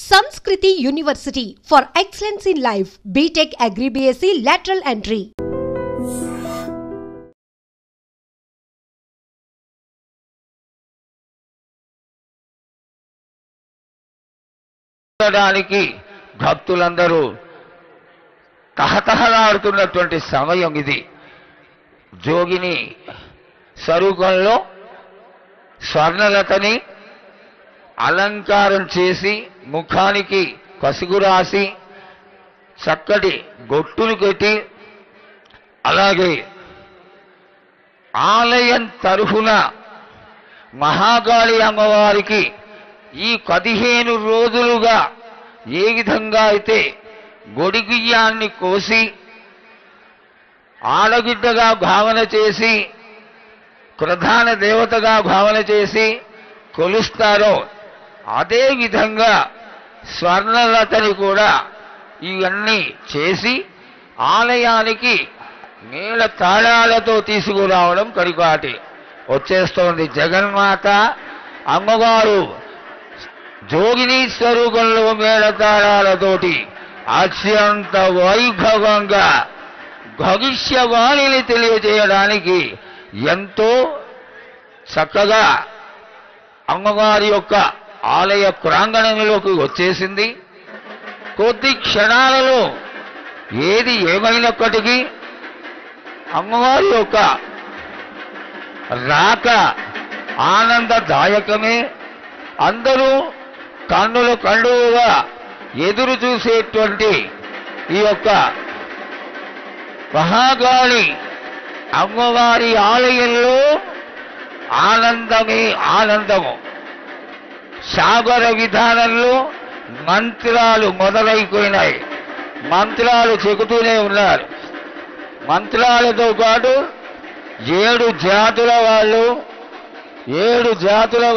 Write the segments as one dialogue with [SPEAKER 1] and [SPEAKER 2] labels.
[SPEAKER 1] Sanskriti University for excellence in life. BTech Agri BSc lateral entry.
[SPEAKER 2] దానికి భక్తులందరూ తహతహలాడుతున్నటువంటి సమయం ఇది. జోగిని స్వరూపంలో స్వర్ణలతని అలంకారం చేసి ముఖానికి పసుగు రాసి చక్కటి గొట్టులు కట్టి, అలాగే ఆలయం తరఫున మహాకాళి అమ్మవారికి ఈ 15 రోజులుగా ఏ విధంగా అయితే గొడిగియ్యాన్ని కోసి ఆడగిడ్డగా భావన చేసి ప్రధాన దేవతగా భావన చేసి కొలుస్తారో అదే విధంగా స్వర్ణలతని కూడా ఇవన్నీ చేసి ఆలయానికి నీళ్ళ తాళాలతో తీసుకురావడం పరిపాటి వచ్చేస్తోంది. జగన్మాత అమ్మవారు జోగిని స్వరూపంలో మేళతాళాలతోటి అత్యంత వైభవంగా భవిష్యవాణిని తెలియజేయడానికి ఎంతో చక్కగా అమ్మవారి యొక్క ఆలయ ప్రాంగణంలోకి వచ్చేసింది. కొద్ది క్షణాలలో ఏది ఏమైనప్పటికీ అమ్మవారి యొక్క రాక ఆనందదాయకమే. అందరూ కన్నుల కండుగా ఎదురు చూసేటువంటి ఈ యొక్క మహాకాళి అమ్మవారి ఆలయంలో ఆనందమే ఆనందము. సాగర విధానంలో మంత్రాలు మొదలైపోయినాయి. మంత్రాలు చెబుతూనే ఉన్నారు. మంత్రాలతో పాటు 7 జాతుల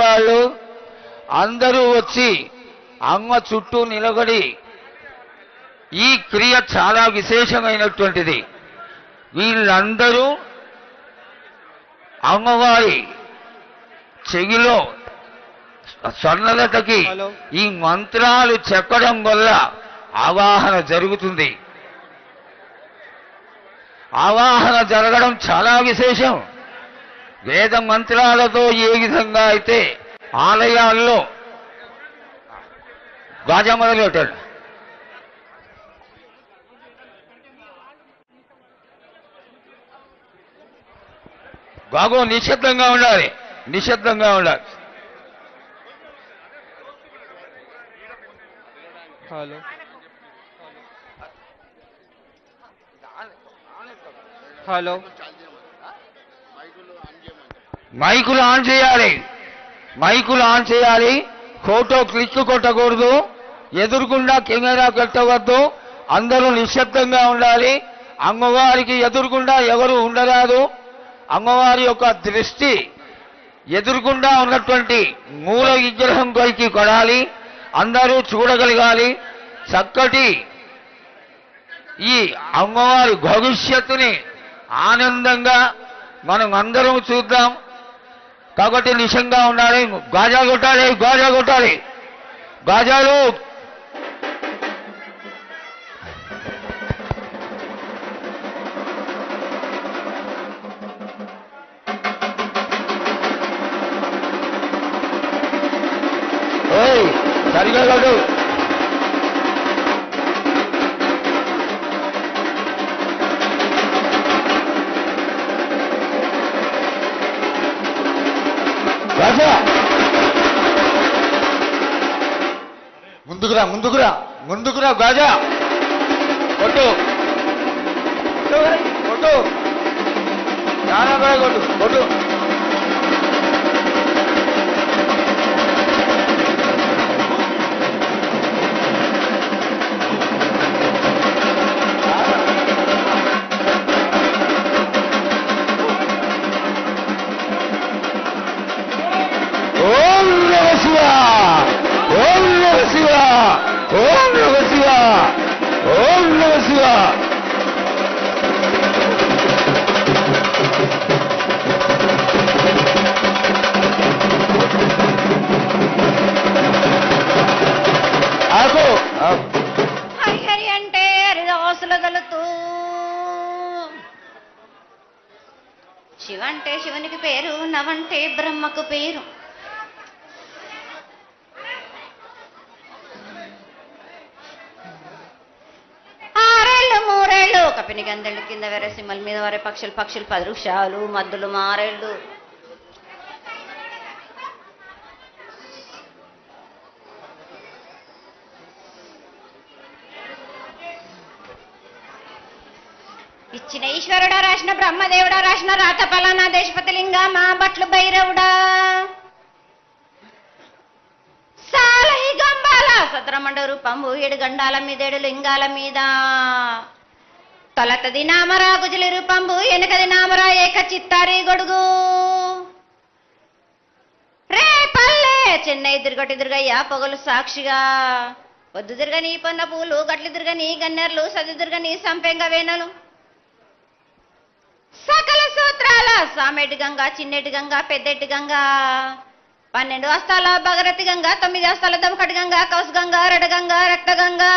[SPEAKER 2] వాళ్ళు అందరూ వచ్చి అమ్మ చుట్టూ నిలబడి, ఈ క్రియ చాలా విశేషమైనటువంటిది. వీళ్ళందరూ అమ్మవారి చెవిలో స్వర్ణలతకి ఈ మంత్రాలు చెప్పడం వల్ల ఆవాహన జరుగుతుంది. ఆవాహన జరగడం చాలా విశేషం. వేద మంత్రాలతో ఏ విధంగా అయితే ఆలయాల్లో గాజా మొదలుపెట్టాడు. బాగో నిశ్శబ్దంగా ఉండాలి, నిశ్శబ్దంగా ఉండాలి.
[SPEAKER 3] హలో, హలో,
[SPEAKER 2] మైకులు ఆన్ చేయాలి, మైకులు ఆన్ చేయాలి. ఫోటో క్లిక్ కొట్టకూడదు, ఎదురుకుండా కెమెరా పెట్టవద్దు, అందరూ నిశ్శబ్దంగా ఉండాలి. అమ్మవారికి ఎదురుకుండా ఎవరు ఉండరాదు. అమ్మవారి యొక్క దృష్టి ఎదురుకుండా ఉన్నటువంటి మూల విగ్రహం పైకి కొడాలి, అందరూ చూడగలగాలి. చక్కటి ఈ అమ్మవారి భవిష్యత్తుని ఆనందంగా మనం అందరం చూద్దాం. కాబట్టి నిశంగా ఉండాలి. గాజా కొట్టాలి, గాజా కొట్టాలి, గాజాలు. సరిగా కొట్టు. గాజా ముందుకురా, ముందుకురా, ముందుకురా. గాజా కొట్టు, కొట్టు, చాలా బాగా కొట్టు, కొట్టు. ఓం నమః శివాయ, ఓం నమః శివాయ, ఓం నమః శివాయ, ఓం నమః శివాయ.
[SPEAKER 4] హరిహరి అంటే హరిదాసుల దళుతూ, శివ అంటే శివునికి పేరు, నవంటే బ్రహ్మకు పేరు. ఆరేళ్ళు మూరేళ్ళు కపిని గందెళ్ళు కింద వేరే సింహల మీద వరే పక్షులు 10 వృక్షాలు మద్దులు మారేళ్ళు. ఇచ్చిన ఈశ్వరుడా, రాసిన బ్రహ్మదేవుడా, రాసిన రాత పలానా దేశపతి లింగా, మా బట్లు భైరవుడా, సాలహి గంబాల సత్రమండ రూపంబు 7 గండాల మీద 7 లింగాల మీద, తొలతది నామరా గుజలి రూపంబు, వెనకది నామరా ఏక చిత్తారి గొడుగు, రే పల్లె చెన్నై తిరుగటి తిరుగయ్యా పొగలు సాక్షిగా, పొద్దు తిరగని పొన్న పూలు, గట్లు తిరగని గన్నెర్లు, సది తిరగని సంపెంగ వేనలు, సకల సూత్రాల సామెటి గంగా, చిన్నెటి గంగా, పెద్దెటి గంగా, 12 హస్తాల భగరథి గంగా, 9 హస్తాల దమకటి గంగా, కౌసు గంగా, రడగంగా, రక్త గంగా,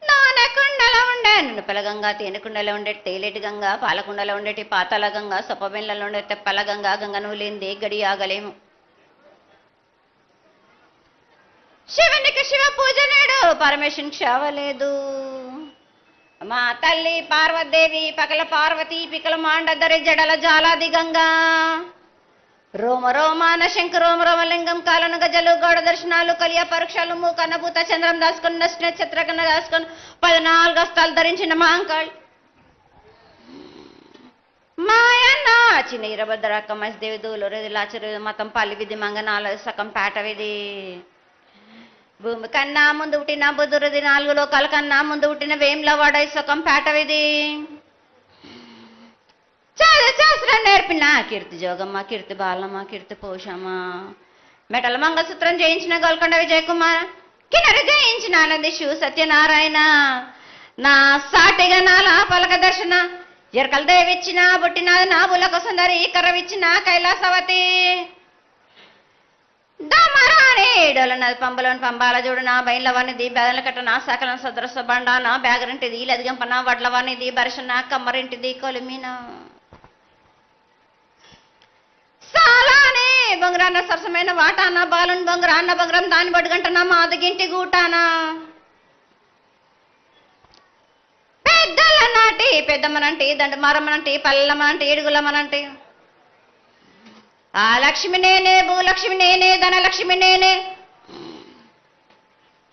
[SPEAKER 4] నానకుండలో ఉండే నునుపల గంగా, తేనెకుండలో ఉండే తేలేటి గంగా, పాలకుండలో ఉండేటి పాతాల గంగా, సొప్పబెండ్లలో ఉండే తెప్పల గంగా, గంగ నువ్వు లేనిదే గడి ఆగలేము. శివునికి శివ పూజ నేడు, పరమేశ్వరునికి క్షావలేదు. మా తల్లి పార్వదేవి పకల పార్వతి పికల మాండదరి జడల జాలాది గంగా, రోమ రోమాన శంకు రోమ రోమలింగం, కాలను గజలు గౌడ దర్శనాలు, కలియ పరీక్షలు, మూకన్నభూత చంద్రం దాసుకొని, నక్షత్రకన్న దాసుకొని, 14 హస్తాలు ధరించిన మాంకాళ్ మాయన్న చిన్న ఇరభద్రక్క మసిదేవి దూలూరు లాచరు మతం పల్లి విధి మంగనాలు సకం పేట విధి, భూమి కన్నా ముందు పుట్టిన బుధురది 4 లోకాల కన్నా ముందు పుట్టిన వేములవాడ సకం పేట విధి, చాలా శాస్త్రం నేర్పిన కీర్తి జోగమ్మ, కీర్తి బాలమ్మ, కీర్తి పోషమ్మ, మెటల మంగళసూత్రం జయించిన గోల్కొండ విజయకుమార్, కిన్నెర జయించిన ఆనందిషు సత్యనారాయణ, నా సాటిగా నాల పలక దర్శన, ఎరకల దేవిచ్చిన బుట్టినాది నా బులకు సుందరి, కర్రవిచ్చిన కైలాసవతి, దమరాణి డోలనది పంబలోని పంబాల చూడు, నా బయలవనిది బెదల కట్ట, నా సకలం సదరస బండ, నా బ్యాగరింటిది లదిగంపన, వడ్లవనిది బర్షన, కమ్మరింటిది కొలిమిన, సాలానే బొంగరాన్న సరసమైన వాటాన, బాలుని బొంగరాన్న బొంగరం దాని బడుగంటనా, మాదగింటి గూటానా, పెద్దలనాటి పెద్దమ్మనంటి, దండమారమ్మనంటి, పల్లెమ్మనంటి, ఏడుగులమ్మనంటి, ఆ లక్ష్మి నేనే, భూలక్ష్మి నేనే, ధనలక్ష్మి నేనే,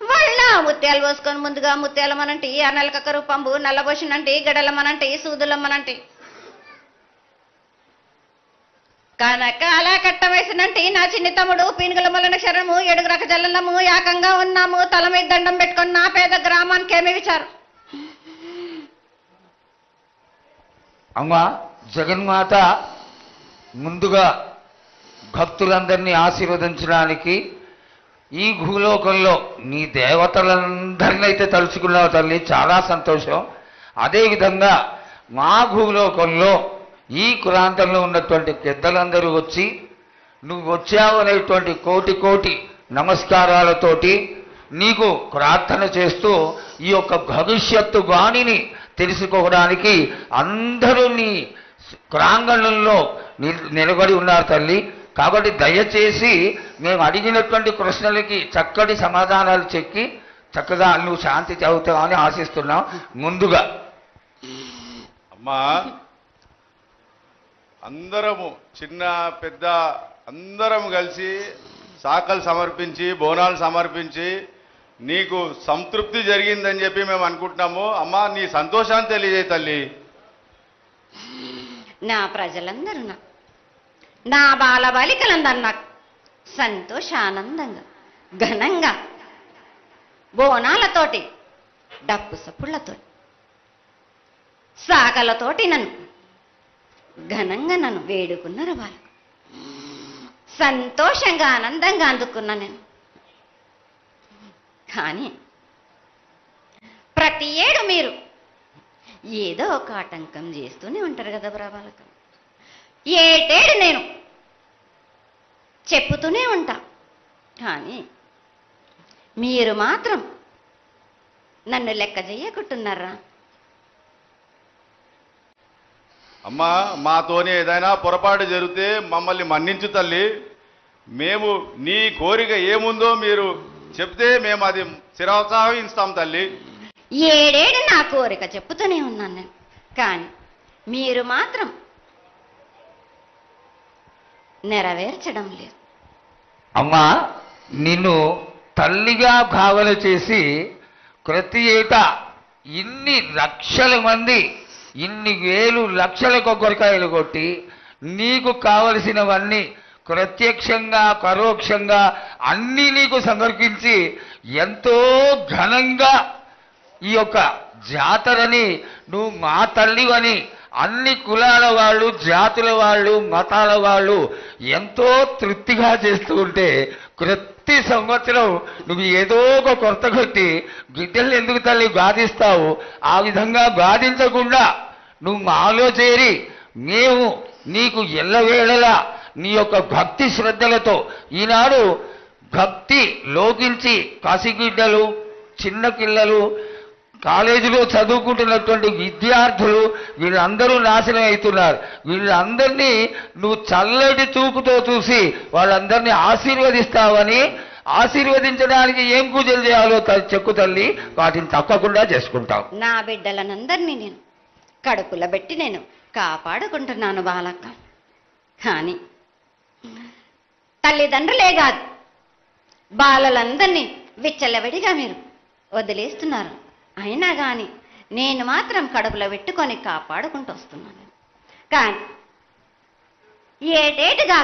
[SPEAKER 4] వాళ్ళ ముత్యాలు పోసుకొని ముందుగా ముత్యాలమ్మనంటి, ఆ నెలకక్క రూపంబు నల్లబోషనంటి, గడలమ్మనంటి, సూదులమ్మనంటి, కనకాల కట్ట వయసునంటి నా చిన్ని తమ్ముడు, పీనుగల మల్లన శరము, 7 రక జల్లము, ఏకంగా ఉన్నాము, తల మీద దండం పెట్టుకొని నా పేద గ్రామానికి ఏమి విచారం.
[SPEAKER 2] అమ్మా జగన్మాత ముందుగా భక్తులందరినీ ఆశీర్వదించడానికి ఈ భూలోకంలో నీ దేవతలందరినీ అయితే తలుచుకున్నావు తల్లి, చాలా సంతోషం. అదేవిధంగా మా భూలోకంలో ఈ కులాంతంలో ఉన్నటువంటి పెద్దలందరూ వచ్చి నువ్వు వచ్చావు అనేటువంటి కోటి నమస్కారాలతోటి నీకు ప్రార్థన చేస్తూ ఈ యొక్క భవిష్యత్తు వాణిని తెలుసుకోవడానికి అందరూ నీ ప్రాంగణంలో నిలబడి ఉన్నారు తల్లి. కాబట్టి దయచేసి మేము అడిగినటువంటి ప్రశ్నలకి చక్కటి సమాధానాలు చెప్పి చక్కగా నువ్వు శాంతి చదువుతావని ఆశిస్తున్నాం. ముందుగా
[SPEAKER 5] అమ్మా, అందరము చిన్న పెద్ద అందరం కలిసి శాఖలు సమర్పించి బోనాలు సమర్పించి నీకు సంతృప్తి జరిగిందని చెప్పి మేము అనుకుంటున్నాము. అమ్మా, నీ సంతోషాన్ని తెలియజేయ తల్లి.
[SPEAKER 4] నా ప్రజలందరూ నా బాలబాలికలందరూ నాకు సంతోషానందంగా ఘనంగా బోనాలతోటి డప్పు సప్పుళ్లతోటి సాకలతోటి నన్ను ఘనంగా నన్ను వేడుకున్నారు. వాళ్ళు సంతోషంగా ఆనందంగా అందుకున్నా నేను. కానీ ప్రతి ఏడు మీరు ఏదో ఒక ఆటంకం చేస్తూనే ఉంటారు కదా బ్రాబాలకు. ఏటేడు నేను చెప్పుతూనే ఉంటా. కానీ మీరు మాత్రం నన్ను లెక్క చెయ్యకుంటున్నారా?
[SPEAKER 5] అమ్మా, మాతోనే ఏదైనా పొరపాటు జరిగితే మమ్మల్ని మన్నించు తల్లి. మేము నీ కోరిక ఏముందో మీరు చెప్తే మేము అది శిరోత్సాహిస్తాం తల్లి.
[SPEAKER 4] ఏడేడు నా కోరిక చెప్పుతూనే ఉన్నాను నేను, కానీ మీరు మాత్రం నెరవేర్చడం లేదు.
[SPEAKER 2] అమ్మా, నిన్ను తల్లిగా భావన చేసి ప్రతి ఏటా ఇన్ని లక్షల మంది ఇన్ని వేలు లక్షల కొబ్బరికాయలు కొట్టి నీకు కావలసినవన్నీ ప్రత్యక్షంగా పరోక్షంగా అన్నీ నీకు సమర్పించి ఎంతో ఘనంగా ఈ యొక్క జాతరని నువ్వు మా తల్లివని అన్ని కులాల వాళ్ళు, జాతుల వాళ్ళు, మతాల వాళ్ళు ఎంతో తృప్తిగా చేస్తూ ఉంటే ప్రతి సంవత్సరం నువ్వు ఏదో ఒక కొరత కొట్టి గిడ్డలు ఎందుకు తల్లి బాధిస్తావు? ఆ విధంగా బాధించకుండా నువ్వు మాలో చేరి మేము నీకు ఎల్లవేళలా నీ యొక్క భక్తి శ్రద్ధలతో ఈనాడు భక్తి లోకించి కసిగిడ్డలు, చిన్న పిల్లలు, కాలేజీలో చదువుకుంటున్నటువంటి విద్యార్థులు వీళ్ళందరూ నాశనం అవుతున్నారు. వీళ్ళందరినీ నువ్వు చల్లటి చూపుతో చూసి వాళ్ళందరినీ ఆశీర్వదిస్తావని, ఆశీర్వదించడానికి ఏం పూజలు చేయాలో చెక్కు తల్లి, వాటిని తప్పకుండా చేసుకుంటావు.
[SPEAKER 4] నా బిడ్డలనందరినీ నేను కడుపులో పెట్టి నేను కాపాడుకుంటున్నాను బాలక్క. కానీ తల్లిదండ్రులే కాదు, బాలలందరినీ విచ్చలవిడిగా మీరు వదిలేస్తున్నారు. అయినా కానీ నేను మాత్రం కడుపులో పెట్టుకొని కాపాడుకుంటూ వస్తున్నాను. కానీ ఏటేటుగా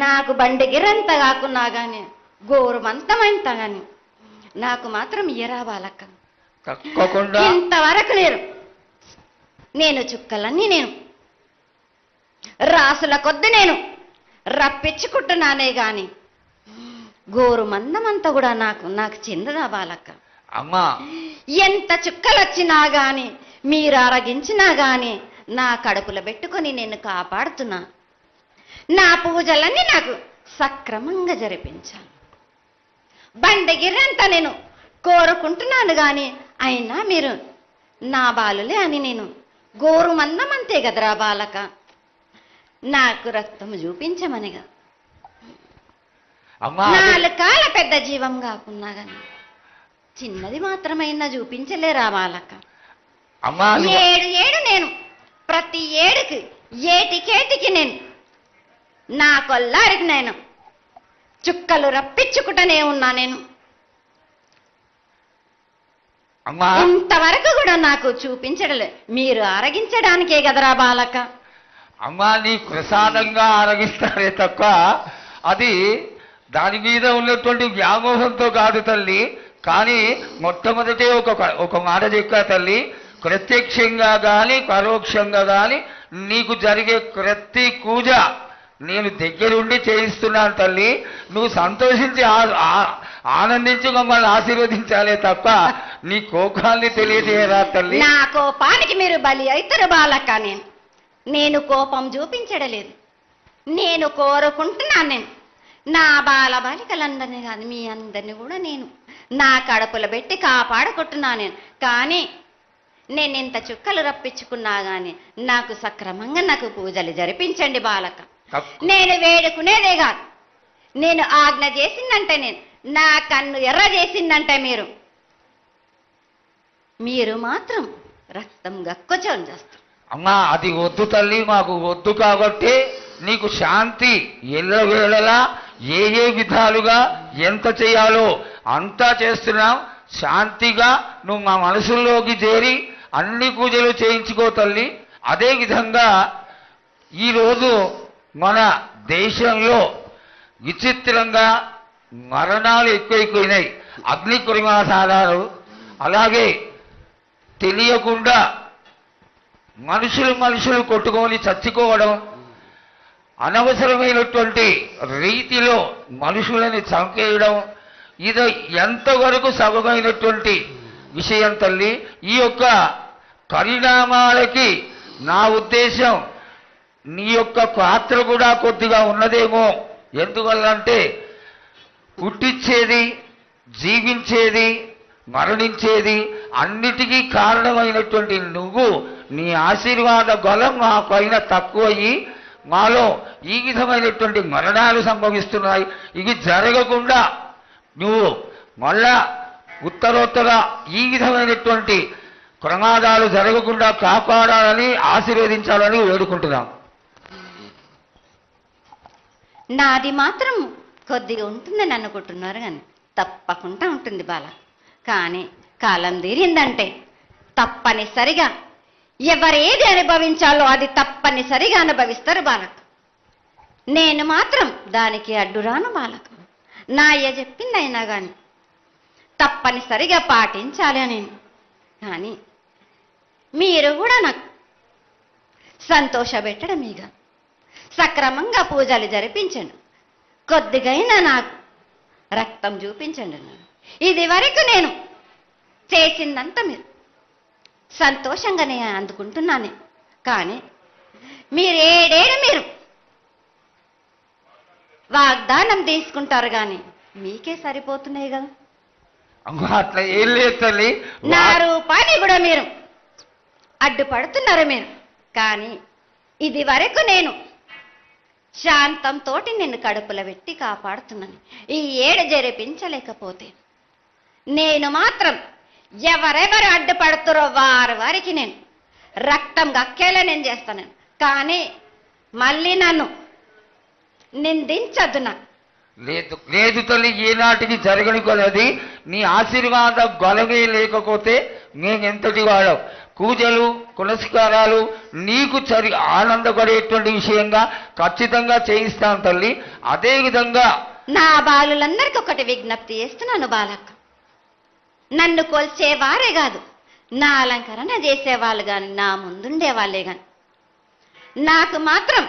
[SPEAKER 4] నాకు బండి గిరంత కాకున్నా కానీ గోరుమంతమంత కానీ నాకు మాత్రం ఇయ్యరా బాలక్క.
[SPEAKER 2] తప్పకుండా
[SPEAKER 4] ఇంతవరకు నేను చుక్కలన్నీ నేను రాసుల కొద్ది నేను రప్పించుకుంటున్నానే గాని గోరు మందమంతా కూడా నాకు చెందదా బాలక్క.
[SPEAKER 2] అమ్మా,
[SPEAKER 4] ఎంత చుక్కలొచ్చినా గాని మీరు అరగించినా గాని నా కడుపులో పెట్టుకొని నేను కాపాడుతున్నా. నా పూజలన్నీ నాకు సక్రమంగా జరిపించాను. బండగిరంతా నేను కోరుకుంటున్నాను గాని అయినా మీరు నా బాలులే అని నేను గోరు మందమంతే కదరా బాలక. నాకు రక్తం చూపించమనిగా
[SPEAKER 2] అమ్మా,
[SPEAKER 4] 4 కాళ్ళ పెద్ద జీవం కాకున్నా గాని చిన్నది మాత్రమైనా చూపించలేరా బాలక.
[SPEAKER 2] అమ్మా,
[SPEAKER 4] ఏడు నేను ప్రతి ఏడుకి ఏటికేటికి నేను నా కొల్లారికి నేను చుక్కలు రప్పించుకుంటూనే ఉన్నా. నేను
[SPEAKER 2] అమ్మా,
[SPEAKER 4] ఇంతవరకు కూడా నాకు చూపించడలే, మీరు ఆరగించడానికే కదరా బాలక.
[SPEAKER 2] అమ్మా, నీ ప్రసాదంగా ఆరగిస్తారే తప్ప అది దాని మీద ఉన్నటువంటి వ్యామోహంతో కాదు తల్లి. కానీ మొట్టమొదటి ఒక మాట చెప్పా తల్లి, ప్రత్యక్షంగా కానీ పరోక్షంగా కానీ నీకు జరిగే ప్రతి పూజ నేను దగ్గరుండి చేయిస్తున్నాను తల్లి. నువ్వు సంతోషించి ఆనందించి మమ్మల్ని ఆశీర్వదించాలే తప్ప నీ కోపాన్ని తెలియజేయరా తల్లి.
[SPEAKER 4] నా కోపానికి మీరు బలి అవుతారు బాలక. నేను కోపం చూపించడలేదు, నేను కోరుకుంటున్నాను. నేను నా బాల బాలికలందరినీ కాదు మీ అందరినీ కూడా నేను నా కడుపులో పెట్టి కాపాడుకుంటున్నాను. నేను కానీ నేను ఇంత చుక్కలు రప్పించుకున్నా గాని నాకు సక్రమంగా నాకు పూజలు జరిపించండి బాలక. నేను వేడుకునేదే కాదు, నేను ఆజ్ఞ చేసిందంటే నేను నా కన్ను ఎర్ర చేసిందంటే మీరు మాత్రం రక్తం గక్కుచోని చేస్తారు.
[SPEAKER 2] అమ్మా, అది వద్దు తల్లి, మాకు వద్దు. కాబట్టి నీకు శాంతి ఎల్లవేళలా ఏ విధాలుగా ఎంత చేయాలో అంతా చేస్తున్నాం. శాంతిగా నువ్వు మా మనసుల్లోకి చేరి అన్ని పూజలు చేయించుకో తల్లి. అదేవిధంగా ఈరోజు మన దేశంలో విచిత్రంగా మరణాలు ఎక్కువైపోయినాయి. అగ్ని ప్రమాదాలు, అలాగే తెలియకుండా మనుషులు కొట్టుకొని చచ్చిపోవడం, అనవసరమైనటువంటి రీతిలో మనుషులని చంపేయడం, ఇది ఎంతవరకు సబమైనటువంటి విషయం తల్లి. ఈ యొక్క పరిణామాలకి నా ఉద్దేశం నీ యొక్క పాత్ర కూడా కొద్దిగా ఉన్నదేమో. ఎందువల్లంటే పుట్టించేది జీవించేది మరణించేది అన్నిటికీ కారణమైనటువంటి నువ్వు నీ ఆశీర్వాద బలం మా పైన తక్కువయ్యి మాలో ఈ విధమైనటువంటి మరణాలు సంభవిస్తున్నాయి. ఇవి జరగకుండా నువ్వు మళ్ళా ఉత్తరోత్తర ఈ విధమైనటువంటి ప్రమాదాలు జరగకుండా కాపాడాలని ఆశీర్వదించాలని వేడుకుంటున్నాం.
[SPEAKER 4] నాది మాత్రం కొద్దిగా ఉంటుందని అనుకుంటున్నారు కానీ తప్పకుండా ఉంటుంది బాల. కానీ కాలం తీరిందంటే తప్పనిసరిగా ఎవరేది అనుభవించాలో అది తప్పనిసరిగా అనుభవిస్తారు బాలకు. నేను మాత్రం దానికి అడ్డురాను బాలకు. నా అయ్య చెప్పింది అయినా కానీ తప్పనిసరిగా పాటించాలి అని. కానీ మీరు కూడా నాకు సంతోషపెట్టడం ఇక సక్రమంగా పూజలు జరిపించండి. కొద్దిగైనా నాకు రక్తం చూపించండి. ఇది వరకు నేను చేసిందంతా మీరు సంతోషంగానే అందుకుంటున్నాను. కానీ మీరు ఏడేడు మీరు వాగ్దానం తీసుకుంటారు కానీ మీకే సరిపోతున్నాయి కదా.
[SPEAKER 2] అట్లా ఏం లేదు తల్లి.
[SPEAKER 4] నా రూపాన్ని కూడా మీరు అడ్డుపడుతున్నారు మీరు. కానీ ఇది వరకు నేను శాంతంతో నిన్ను కడుపులో పెట్టి కాపాడుతున్నాను. ఈ ఏడు జరిపించలేకపోతే నేను మాత్రం ఎవరెవరు అడ్డుపడుతారో వారికి నేను రక్తం గక్కేలా నేను చేస్తాను. కానీ మళ్ళీ నన్ను నిందించద్దు. నాకు
[SPEAKER 2] లేదు లేదు తల్లి, ఏనాటికి జరగని కొలది నీ ఆశీర్వాద గొలవే లేకపోతే మేమెంతటి వాడాం. పూజలు పునస్కారాలు నీకు ఆనందపడేటువంటి విషయంగా ఖచ్చితంగా చేయిస్తాను తల్లి. అదేవిధంగా
[SPEAKER 4] నా బాలులందరికీ ఒకటి విజ్ఞప్తి చేస్తున్నాను బాలక్క. నన్ను కొల్చేవారే కాదు, నా అలంకరణ చేసేవాళ్ళు కానీ నా ముందుండే వాళ్ళే కానీ నాకు మాత్రం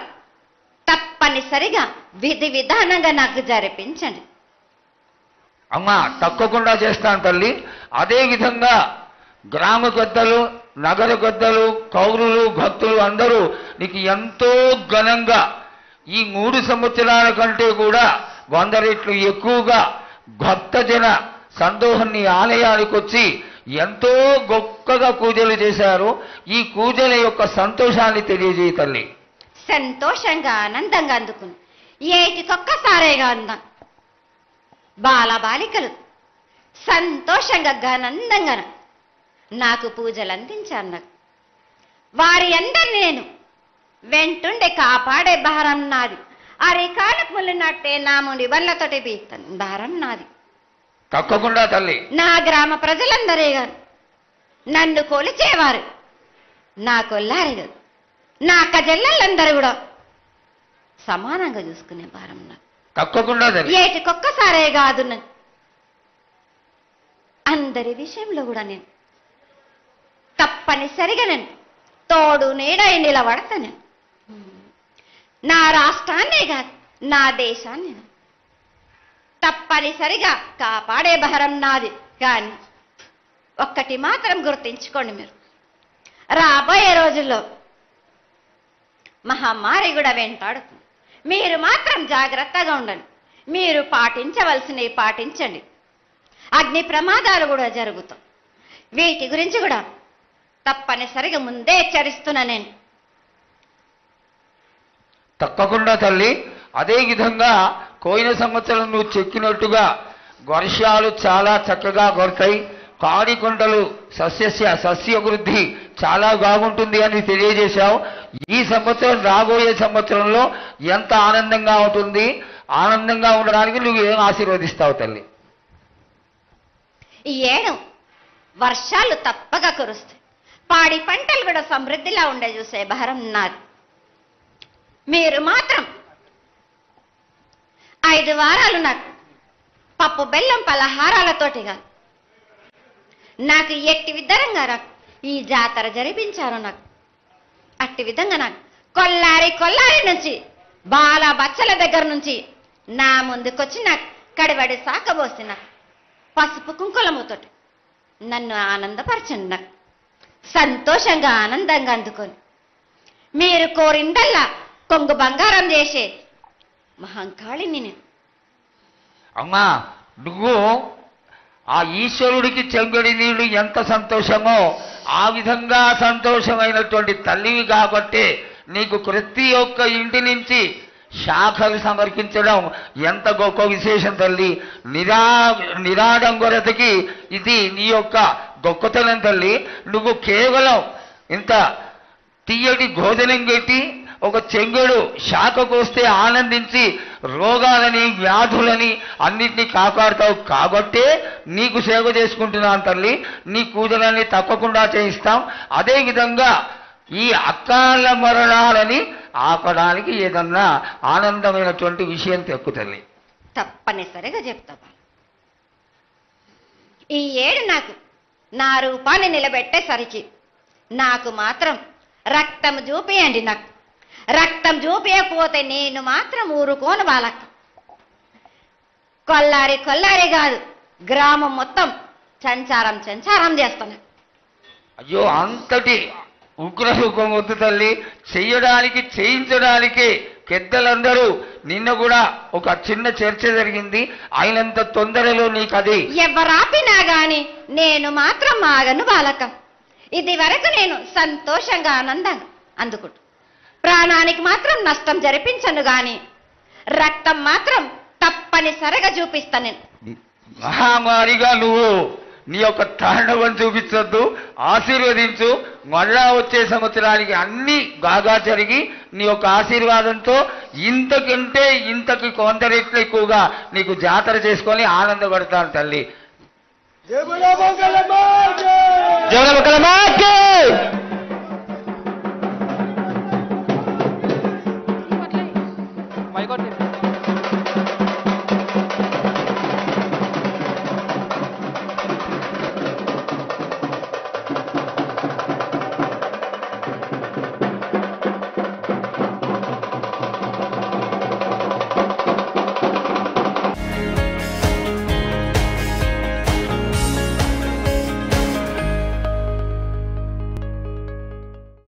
[SPEAKER 4] తప్పనిసరిగా విధి విధానంగా నాకు జరిపించండి.
[SPEAKER 2] అమ్మా తప్పకుండా చేస్తాను తల్లి. అదేవిధంగా గ్రామ పెద్దలు, నగర పెద్దలు, కౌరులు, భక్తులు అందరూ నీకు ఎంతో ఘనంగా ఈ 3 సంవత్సరాల కంటే కూడా 100 రెట్లు ఎక్కువగా భక్తజన సందోహాన్ని ఆలయానికి వచ్చి ఎంతో గొప్పగా పూజలు చేశారు. ఈ పూజల యొక్క సంతోషాన్ని తెలియజేయ తల్లి.
[SPEAKER 4] సంతోషంగా ఆనందంగా అందుకుని ఏటికొక్కసారేగా అందాం. బాలబాలికలు సంతోషంగా ఆనందంగా నాకు పూజలు అందించాను. నాకు వారి అందరిని నేను వెంటుండే కాపాడే భారం నాది. అరికాలకు ముళ్ళునట్టే నా ముడి వల్లతోటి బీక్తాను భారం నాది.
[SPEAKER 2] తప్పకుండా తల్లి.
[SPEAKER 4] నా గ్రామ ప్రజలందరే గారు నన్ను కొలిచేవారు నా కొల్లారి గారు నా అక్క చెల్లెళ్ళందరూ కూడా సమానంగా చూసుకునే భారం నాకు.
[SPEAKER 2] తప్పకుండా తల్లి.
[SPEAKER 4] ఏటికొక్కసారే కాదు అందరి విషయంలో కూడా నేను తప్పనిసరిగా నేను తోడు నీడై నిలబడతాను. నా రాష్ట్రాన్నే కాదు నా దేశాన్ని తప్పనిసరిగా కాపాడే భారం నాది. కానీ ఒక్కటి మాత్రం గుర్తించుకోండి, మీరు రాబోయే రోజుల్లో మహమ్మారి కూడా వెంటాడుతుంది. మీరు మాత్రం జాగ్రత్తగా ఉండండి. మీరు పాటించవలసినవి పాటించండి. అగ్ని ప్రమాదాలు కూడా జరుగుతాయి. వీటి గురించి కూడా తప్పనిసరిగా ముందే హెచ్చరిస్తున్నా నేను.
[SPEAKER 2] తప్పకుండా తల్లి. అదేవిధంగా పోయిన సంవత్సరం నువ్వు చెక్కినట్టుగా వర్షాలు చాలా చక్కగా కొడతాయి. కాడికొండలు సస్యవృద్ధి చాలా బాగుంటుంది అని తెలియజేశావు. ఈ సంవత్సరం రాబోయే సంవత్సరంలో ఎంత ఆనందంగా ఉంటుంది, ఆనందంగా ఉండడానికి నువ్వు ఏం ఆశీర్వదిస్తావు తల్లి?
[SPEAKER 4] ఈ ఏడు వర్షాలు తప్పగా కురుస్తాయి. పాడి పంటలు కూడా సమృద్ధిలా ఉండే చూసే భారం నాది. మీరు మాత్రం 5 వారాలు నాకు పప్పు బెల్లం పలహారాలతోటిగా నాకు ఎట్టి విధంగా నాకు ఈ జాతర జరిపించారు. నాకు అట్టి విధంగా నాకు కొల్లారి నుంచి బాల బచ్చల దగ్గర నుంచి నా ముందుకొచ్చి నాకు కడివడి సాకబోసి నాకు పసుపు కుంకులముతోటి నన్ను ఆనందపరచండి. నాకు సంతోషంగా ఆనందంగా అందుకొని మీరు కోరిందల్లా కొంగు బంగారం చేసే మహంకాళిని నేను.
[SPEAKER 2] అమ్మా నువ్వు ఆ ఈశ్వరుడికి చెంగడి నీళ్లు ఎంత సంతోషమో ఆ విధంగా సంతోషమైనటువంటి తల్లివి కాబట్టి నీకు ప్రతి ఒక్క ఇంటి నుంచి శాఖలు సమర్పించడం ఎంత గొప్ప విశేషం తల్లి. నిరాడంబరతకి ఇది నీ యొక్క గొప్పతనం తల్లి. నువ్వు కేవలం ఇంత తీయటి భోజనం పెట్టి ఒక చెంగుడు శాఖకు వస్తే ఆనందించి రోగాలని వ్యాధులని అన్నిటినీ కాపాడుతావు కాబట్టే నీకు సేవ చేసుకుంటున్నాను తల్లి. నీ పూజలన్నీ తప్పకుండా చేయిస్తాం. అదేవిధంగా ఈ అకాల మరణాలని ఆపడానికి ఏదన్నా ఆనందమైనటువంటి విషయం తెక్కు తల్లి.
[SPEAKER 4] తప్పనిసరిగా చెప్తా. ఈ ఏడు నాకు నా రూపాన్ని నిలబెట్టేసరికి నాకు మాత్రం రక్తం చూపియండి. నాకు రక్తం చూపించకపోతే నేను మాత్రం ఊరుకోను బాలక్క. కొల్లారి కాదు, గ్రామం మొత్తం సంచారం చేస్తాను.
[SPEAKER 2] అయ్యో, అంతటి ఉగ్రరూపం వద్దు తల్లి. చెయ్యడానికి చేయించడానికి పెద్దలందరూ నిన్న కూడా ఒక చిన్న చర్చ జరిగింది. అయినంత తొందరలో నీకు అది
[SPEAKER 4] ఎవరాపినా గాని నేను మాత్రం ఆగను బాలక. ఇది వరకు నేను సంతోషంగా ఆనందంగా అందుకుంటు. ప్రాణానికి మాత్రం నష్టం జరిపించను గాని రక్తం మాత్రం తప్పనిసరిగా చూపిస్తాను. నేను
[SPEAKER 2] మహామారిగా నువ్వు నీ యొక్క తాండవం చూపించొద్దు, ఆశీర్వదించు. మళ్ళా వచ్చే సంవత్సరానికి అన్ని బాగా జరిగి నీ యొక్క ఆశీర్వాదంతో ఇంతకంటే ఇంతకి కొంత రెట్లు ఎక్కువగా నీకు జాతర చేసుకొని ఆనందపడతాను తల్లి.
[SPEAKER 6] జయ మంగళమాకి